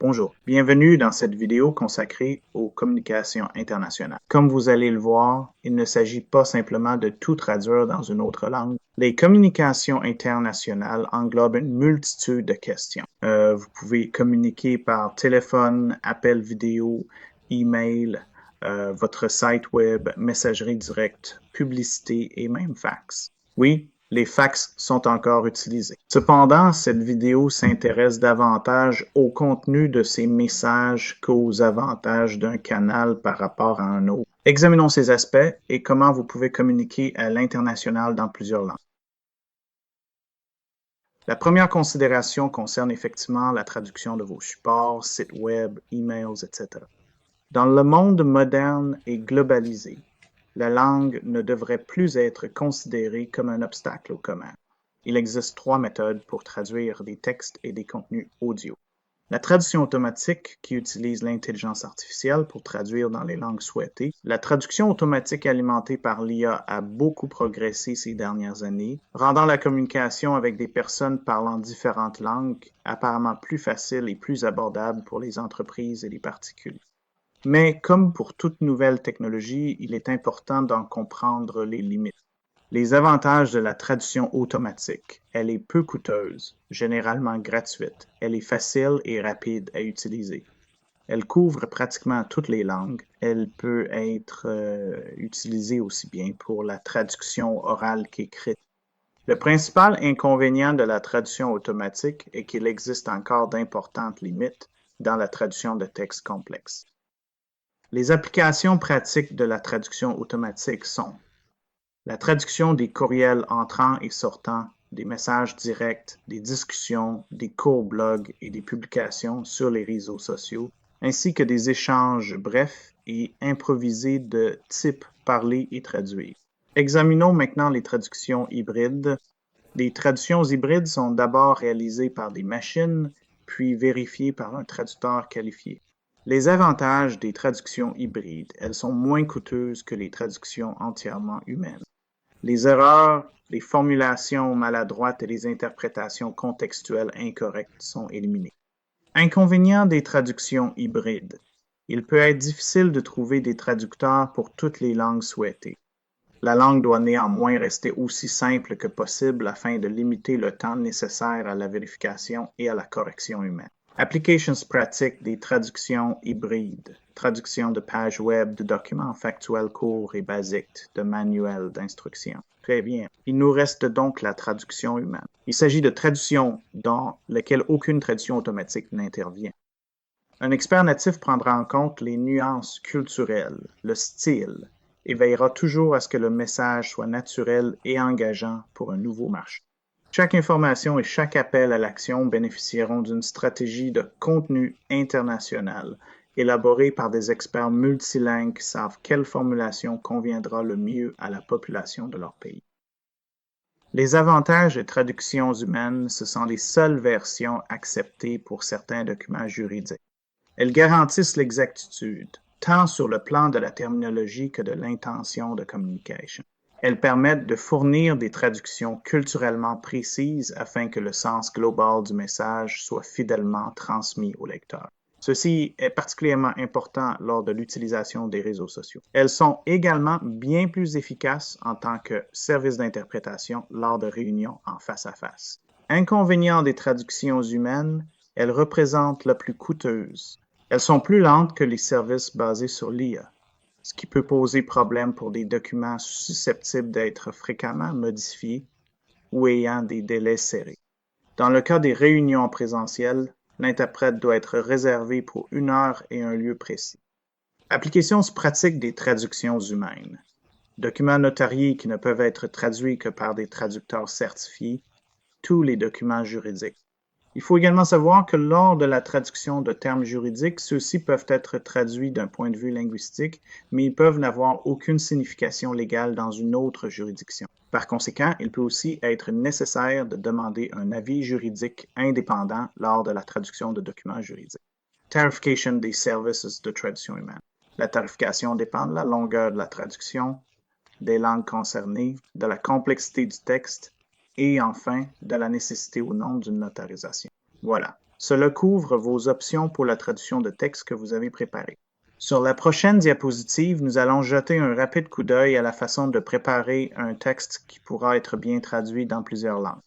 Bonjour, bienvenue dans cette vidéo consacrée aux communications internationales. Comme vous allez le voir, il ne s'agit pas simplement de tout traduire dans une autre langue. Les communications internationales englobent une multitude de questions. Vous pouvez communiquer par téléphone, appel vidéo, email, votre site web, messagerie directe, publicité et même fax. Oui, les fax sont encore utilisés. Cependant, cette vidéo s'intéresse davantage au contenu de ces messages qu'aux avantages d'un canal par rapport à un autre. Examinons ces aspects et comment vous pouvez communiquer à l'international dans plusieurs langues. La première considération concerne effectivement la traduction de vos supports, sites web, emails, etc. Dans le monde moderne et globalisé, la langue ne devrait plus être considérée comme un obstacle au commun. Il existe 3 méthodes pour traduire des textes et des contenus audio. La traduction automatique, qui utilise l'intelligence artificielle pour traduire dans les langues souhaitées. La traduction automatique alimentée par l'IA a beaucoup progressé ces dernières années, rendant la communication avec des personnes parlant différentes langues apparemment plus facile et plus abordable pour les entreprises et les particuliers. Mais comme pour toute nouvelle technologie, il est important d'en comprendre les limites. Les avantages de la traduction automatique. Elle est peu coûteuse, généralement gratuite. Elle est facile et rapide à utiliser. Elle couvre pratiquement toutes les langues. Elle peut être utilisée aussi bien pour la traduction orale qu'écrite. Le principal inconvénient de la traduction automatique est qu'il existe encore d'importantes limites dans la traduction de textes complexes. Les applications pratiques de la traduction automatique sont la traduction des courriels entrants et sortants, des messages directs, des discussions, des courts blogs et des publications sur les réseaux sociaux, ainsi que des échanges brefs et improvisés de type parler et traduire. Examinons maintenant les traductions hybrides. Les traductions hybrides sont d'abord réalisées par des machines, puis vérifiées par un traducteur qualifié. Les avantages des traductions hybrides, elles sont moins coûteuses que les traductions entièrement humaines. Les erreurs, les formulations maladroites et les interprétations contextuelles incorrectes sont éliminées. Inconvénients des traductions hybrides. Il peut être difficile de trouver des traducteurs pour toutes les langues souhaitées. La langue doit néanmoins rester aussi simple que possible afin de limiter le temps nécessaire à la vérification et à la correction humaine. Applications pratiques des traductions hybrides. Traduction de pages web, de documents factuels courts et basiques, de manuels d'instruction. Très bien. Il nous reste donc la traduction humaine. Il s'agit de traductions dans lesquelles aucune traduction automatique n'intervient. Un expert natif prendra en compte les nuances culturelles, le style, et veillera toujours à ce que le message soit naturel et engageant pour un nouveau marché. Chaque information et chaque appel à l'action bénéficieront d'une stratégie de contenu international élaborée par des experts multilingues qui savent quelle formulation conviendra le mieux à la population de leur pays. Les avantages des traductions humaines, ce sont les seules versions acceptées pour certains documents juridiques. Elles garantissent l'exactitude, tant sur le plan de la terminologie que de l'intention de communication. Elles permettent de fournir des traductions culturellement précises afin que le sens global du message soit fidèlement transmis au lecteur. Ceci est particulièrement important lors de l'utilisation des réseaux sociaux. Elles sont également bien plus efficaces en tant que service d'interprétation lors de réunions en face à face. Inconvénient des traductions humaines, elles représentent la plus coûteuse. Elles sont plus lentes que les services basés sur l'IA, ce qui peut poser problème pour des documents susceptibles d'être fréquemment modifiés ou ayant des délais serrés. Dans le cas des réunions présentielles, l'interprète doit être réservé pour 1 heure et un lieu précis. Applications pratiques des traductions humaines. Documents notariés qui ne peuvent être traduits que par des traducteurs certifiés. Tous les documents juridiques. Il faut également savoir que lors de la traduction de termes juridiques, ceux-ci peuvent être traduits d'un point de vue linguistique, mais ils peuvent n'avoir aucune signification légale dans une autre juridiction. Par conséquent, il peut aussi être nécessaire de demander un avis juridique indépendant lors de la traduction de documents juridiques. Tarification des services de traduction humaine. La tarification dépend de la longueur de la traduction, des langues concernées, de la complexité du texte, et enfin, de la nécessité ou non d'une notarisation. Voilà. Cela couvre vos options pour la traduction de texte que vous avez préparée. Sur la prochaine diapositive, nous allons jeter un rapide coup d'œil à la façon de préparer un texte qui pourra être bien traduit dans plusieurs langues.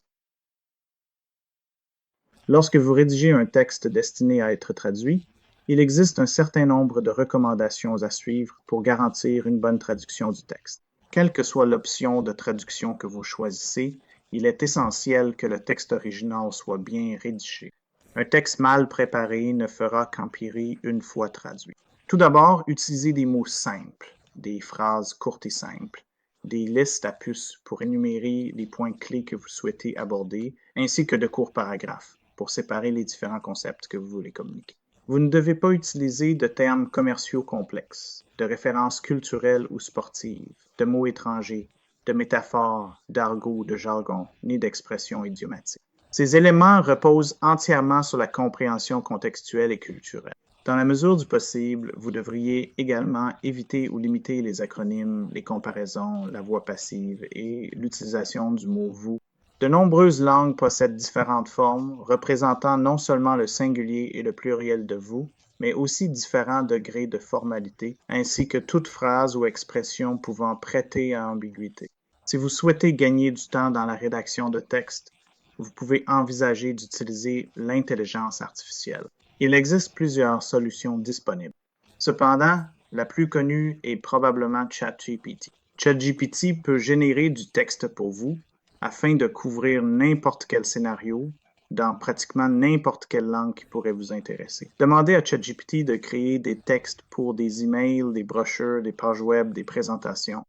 Lorsque vous rédigez un texte destiné à être traduit, il existe un certain nombre de recommandations à suivre pour garantir une bonne traduction du texte. Quelle que soit l'option de traduction que vous choisissez, il est essentiel que le texte original soit bien rédigé. Un texte mal préparé ne fera qu'empirer une fois traduit. Tout d'abord, utilisez des mots simples, des phrases courtes et simples, des listes à puces pour énumérer les points clés que vous souhaitez aborder, ainsi que de courts paragraphes pour séparer les différents concepts que vous voulez communiquer. Vous ne devez pas utiliser de termes commerciaux complexes, de références culturelles ou sportives, de mots étrangers, de métaphores, d'argot, de jargon, ni d'expressions idiomatiques. Ces éléments reposent entièrement sur la compréhension contextuelle et culturelle. Dans la mesure du possible, vous devriez également éviter ou limiter les acronymes, les comparaisons, la voix passive et l'utilisation du mot « vous ». De nombreuses langues possèdent différentes formes, représentant non seulement le singulier et le pluriel de « vous », mais aussi différents degrés de formalité, ainsi que toute phrase ou expression pouvant prêter à ambiguïté. Si vous souhaitez gagner du temps dans la rédaction de textes, vous pouvez envisager d'utiliser l'intelligence artificielle. Il existe plusieurs solutions disponibles. Cependant, la plus connue est probablement ChatGPT. ChatGPT peut générer du texte pour vous afin de couvrir n'importe quel scénario dans pratiquement n'importe quelle langue qui pourrait vous intéresser. Demandez à ChatGPT de créer des textes pour des emails, des brochures, des pages web, des présentations.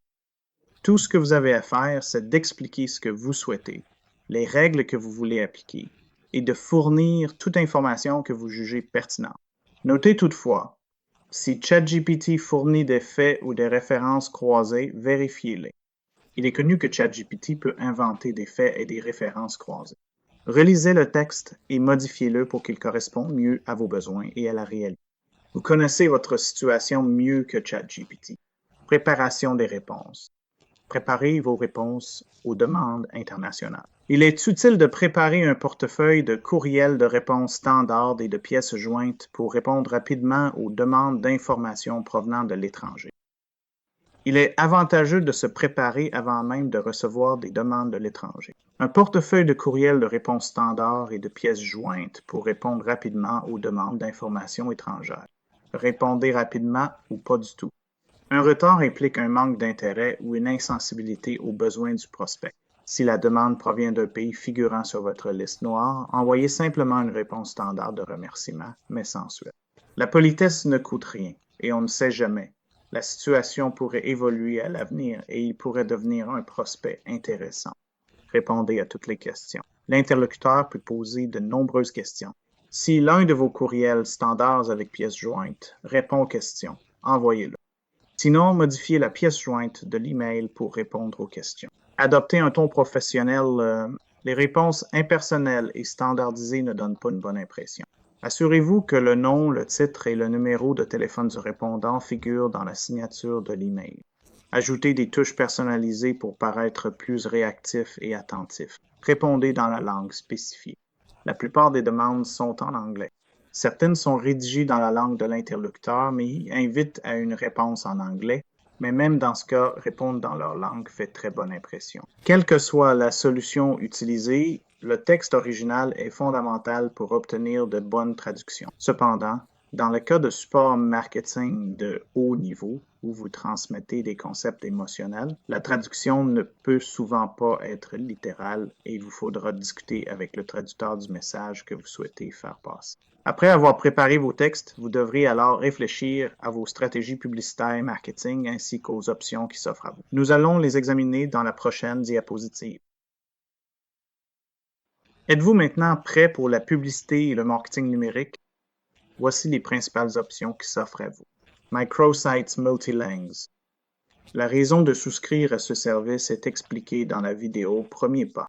Tout ce que vous avez à faire, c'est d'expliquer ce que vous souhaitez, les règles que vous voulez appliquer, et de fournir toute information que vous jugez pertinente. Notez toutefois, si ChatGPT fournit des faits ou des références croisées, vérifiez-les. Il est connu que ChatGPT peut inventer des faits et des références croisées. Relisez le texte et modifiez-le pour qu'il corresponde mieux à vos besoins et à la réalité. Vous connaissez votre situation mieux que ChatGPT. Préparation des réponses. Préparez vos réponses aux demandes internationales. Il est utile de préparer un portefeuille de courriels de réponses standards et de pièces jointes pour répondre rapidement aux demandes d'informations provenant de l'étranger. Il est avantageux de se préparer avant même de recevoir des demandes de l'étranger. Un portefeuille de courriels de réponses standards et de pièces jointes pour répondre rapidement aux demandes d'informations étrangères. Répondez rapidement ou pas du tout. Un retard implique un manque d'intérêt ou une insensibilité aux besoins du prospect. Si la demande provient d'un pays figurant sur votre liste noire, envoyez simplement une réponse standard de remerciement, mais sans suite. La politesse ne coûte rien, et on ne sait jamais. La situation pourrait évoluer à l'avenir et il pourrait devenir un prospect intéressant. Répondez à toutes les questions. L'interlocuteur peut poser de nombreuses questions. Si l'un de vos courriels standards avec pièce jointe répond aux questions, envoyez-le. Sinon, modifiez la pièce jointe de l'email pour répondre aux questions. Adoptez un ton professionnel. Les réponses impersonnelles et standardisées ne donnent pas une bonne impression. Assurez-vous que le nom, le titre et le numéro de téléphone du répondant figurent dans la signature de l'email. Ajoutez des touches personnalisées pour paraître plus réactif et attentif. Répondez dans la langue spécifiée. La plupart des demandes sont en anglais. Certaines sont rédigées dans la langue de l'interlocuteur, mais invitent à une réponse en anglais, mais même dans ce cas, répondre dans leur langue fait très bonne impression. Quelle que soit la solution utilisée, le texte original est fondamental pour obtenir de bonnes traductions. Cependant, dans le cas de support marketing de haut niveau, où vous transmettez des concepts émotionnels, la traduction ne peut souvent pas être littérale et il vous faudra discuter avec le traducteur du message que vous souhaitez faire passer. Après avoir préparé vos textes, vous devrez alors réfléchir à vos stratégies publicitaires et marketing ainsi qu'aux options qui s'offrent à vous. Nous allons les examiner dans la prochaine diapositive. Êtes-vous maintenant prêt pour la publicité et le marketing numérique? Voici les principales options qui s'offrent à vous. Microsites Multilingues. La raison de souscrire à ce service est expliquée dans la vidéo Premier pas.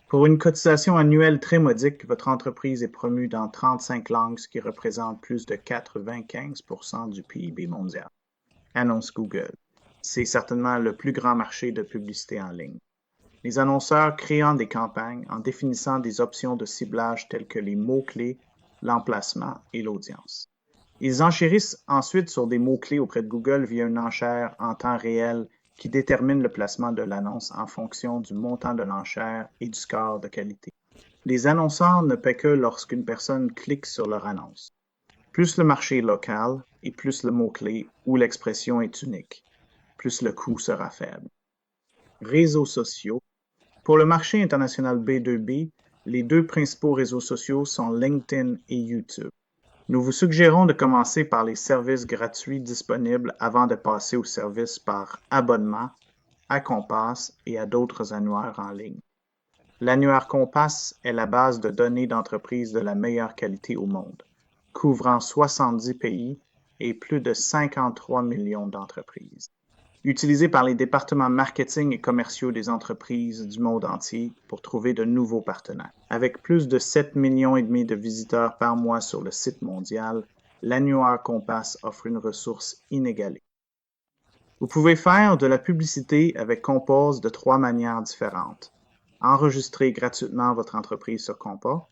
Pour une cotisation annuelle très modique, votre entreprise est promue dans 35 langues, ce qui représente plus de 95% du PIB mondial. Annonce Google. C'est certainement le plus grand marché de publicité en ligne. Les annonceurs créant des campagnes en définissant des options de ciblage telles que les mots-clés l'emplacement et l'audience. Ils enchérissent ensuite sur des mots-clés auprès de Google via une enchère en temps réel qui détermine le placement de l'annonce en fonction du montant de l'enchère et du score de qualité. Les annonceurs ne paient que lorsqu'une personne clique sur leur annonce. Plus le marché est local et plus le mot-clé ou l'expression est unique, plus le coût sera faible. Réseaux sociaux. Pour le marché international B2B, les deux principaux réseaux sociaux sont LinkedIn et YouTube. Nous vous suggérons de commencer par les services gratuits disponibles avant de passer aux services par abonnement à Compass et à d'autres annuaires en ligne. L'annuaire Compass est la base de données d'entreprises de la meilleure qualité au monde, couvrant 70 pays et plus de 53 millions d'entreprises. Utilisé par les départements marketing et commerciaux des entreprises du monde entier pour trouver de nouveaux partenaires. Avec plus de 7,5 millions de visiteurs par mois sur le site mondial, l'annuaire Compass offre une ressource inégalée. Vous pouvez faire de la publicité avec Compass de 3 manières différentes. Enregistrer gratuitement votre entreprise sur Compass,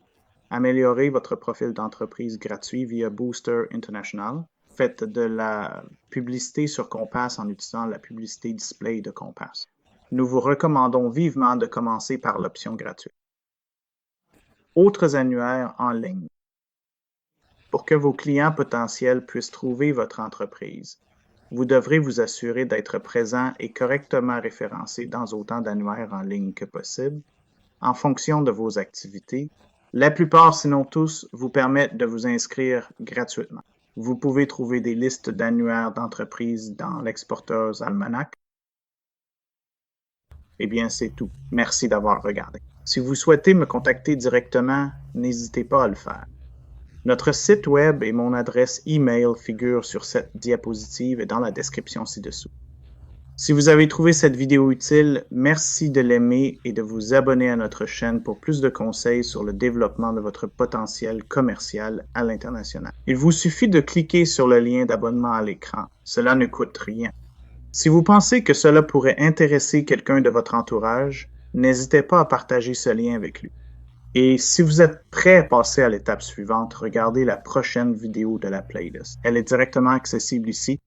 améliorer votre profil d'entreprise gratuit via Booster International. Faites de la publicité sur Compass en utilisant la publicité display de Compass. Nous vous recommandons vivement de commencer par l'option gratuite. Autres annuaires en ligne. Pour que vos clients potentiels puissent trouver votre entreprise, vous devrez vous assurer d'être présent et correctement référencé dans autant d'annuaires en ligne que possible, en fonction de vos activités. La plupart, sinon tous, vous permettent de vous inscrire gratuitement. Vous pouvez trouver des listes d'annuaires d'entreprises dans l'Exporteurs Almanach. Eh bien, c'est tout. Merci d'avoir regardé. Si vous souhaitez me contacter directement, n'hésitez pas à le faire. Notre site web et mon adresse email figurent sur cette diapositive et dans la description ci-dessous. Si vous avez trouvé cette vidéo utile, merci de l'aimer et de vous abonner à notre chaîne pour plus de conseils sur le développement de votre potentiel commercial à l'international. Il vous suffit de cliquer sur le lien d'abonnement à l'écran. Cela ne coûte rien. Si vous pensez que cela pourrait intéresser quelqu'un de votre entourage, n'hésitez pas à partager ce lien avec lui. Et si vous êtes prêt à passer à l'étape suivante, regardez la prochaine vidéo de la playlist. Elle est directement accessible ici.